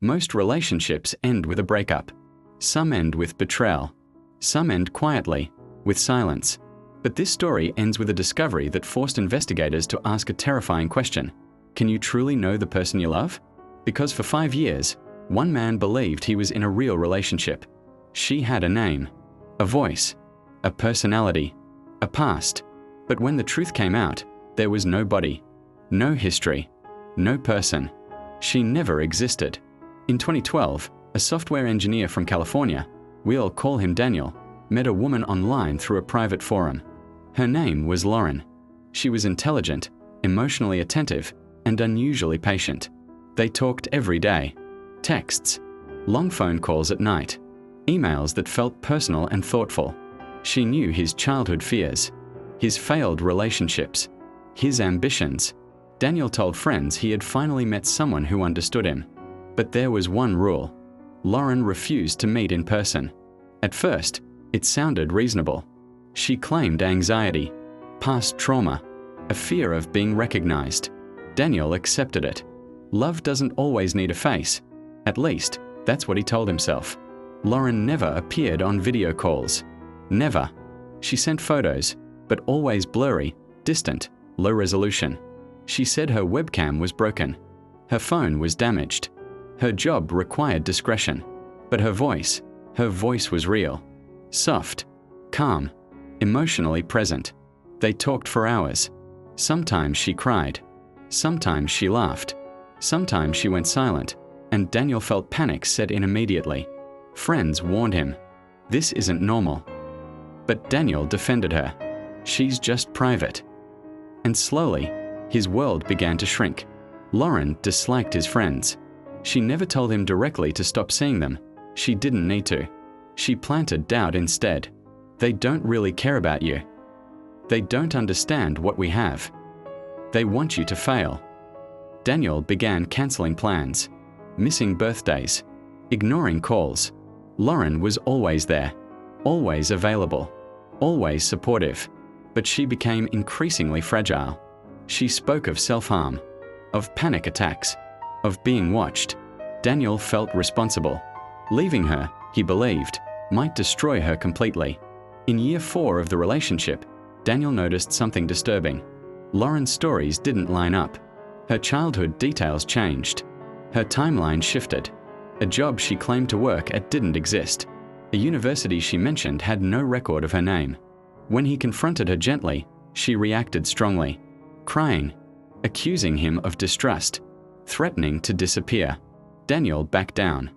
Most relationships end with a breakup. Some end with betrayal. Some end quietly, with silence. But this story ends with a discovery that forced investigators to ask a terrifying question. Can you truly know the person you love? Because for 5 years, one man believed he was in a real relationship. She had a name, a voice, a personality, a past. But when the truth came out, there was no body, no history, no person. She never existed. In 2012, a software engineer from California, we'll call him Daniel, met a woman online through a private forum. Her name was Lauren. She was intelligent, emotionally attentive, and unusually patient. They talked every day. Texts, long phone calls at night, emails that felt personal and thoughtful. She knew his childhood fears, his failed relationships, his ambitions. Daniel told friends he had finally met someone who understood him. But there was one rule. Lauren refused to meet in person. At first, it sounded reasonable. She claimed anxiety, past trauma, a fear of being recognized. Daniel accepted it. Love doesn't always need a face. At least, that's what he told himself. Lauren never appeared on video calls. Never. She sent photos, but always blurry, distant, low resolution. She said her webcam was broken. Her phone was damaged. Her job required discretion. But her voice was real. Soft, calm, emotionally present. They talked for hours. Sometimes she cried. Sometimes she laughed. Sometimes she went silent, and Daniel felt panic set in immediately. Friends warned him, "This isn't normal." But Daniel defended her. "She's just private." And slowly, his world began to shrink. Lauren disliked his friends. She never told him directly to stop seeing them. She didn't need to. She planted doubt instead. They don't really care about you. They don't understand what we have. They want you to fail. Daniel began canceling plans, missing birthdays, ignoring calls. Lauren was always there, always available, always supportive. But she became increasingly fragile. She spoke of self-harm, of panic attacks, of being watched. Daniel felt responsible. Leaving her, he believed, might destroy her completely. In year 4 of the relationship, Daniel noticed something disturbing. Lauren's stories didn't line up. Her childhood details changed. Her timeline shifted. A job she claimed to work at didn't exist. A university she mentioned had no record of her name. When he confronted her gently, she reacted strongly, crying, accusing him of distrust, threatening to disappear. Daniel backed down.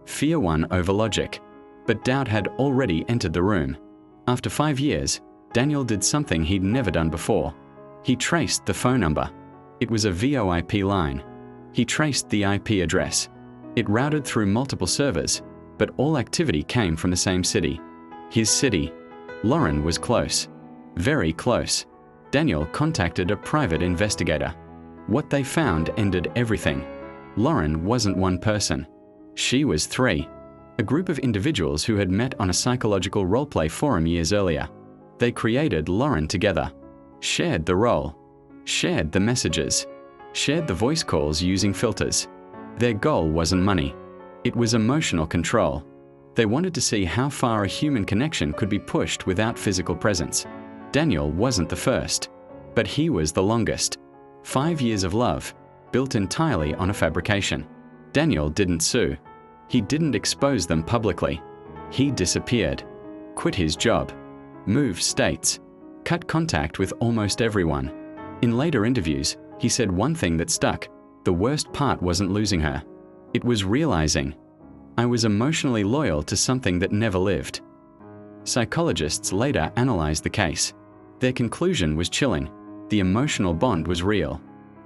Fear won over logic. But doubt had already entered the room. After 5 years, Daniel did something he'd never done before. He traced the phone number. It was a VoIP line. He traced the IP address. It routed through multiple servers, but all activity came from the same city. His city. Lauren was close. Very close. Daniel contacted a private investigator. What they found ended everything. Lauren wasn't one person. She was 3. A group of individuals who had met on a psychological roleplay forum years earlier. They created Lauren together, shared the role, shared the messages, shared the voice calls using filters. Their goal wasn't money. It was emotional control. They wanted to see how far a human connection could be pushed without physical presence. Daniel wasn't the first, but he was the longest. 5 years of love, built entirely on a fabrication. Daniel didn't sue. He didn't expose them publicly. He disappeared, quit his job, moved states, cut contact with almost everyone. In later interviews, he said one thing that stuck. The worst part wasn't losing her. It was realizing, I was emotionally loyal to something that never lived. Psychologists later analyzed the case. Their conclusion was chilling. The emotional bond was real,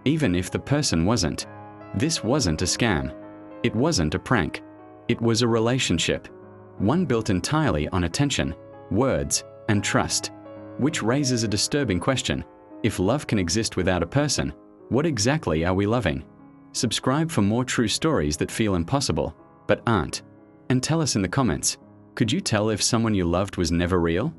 even if the person wasn't. This wasn't a scam. It wasn't a prank. It was a relationship. One built entirely on attention, words, and trust. Which raises a disturbing question. If love can exist without a person, what exactly are we loving? Subscribe for more true stories that feel impossible, but aren't. And tell us in the comments, could you tell if someone you loved was never real?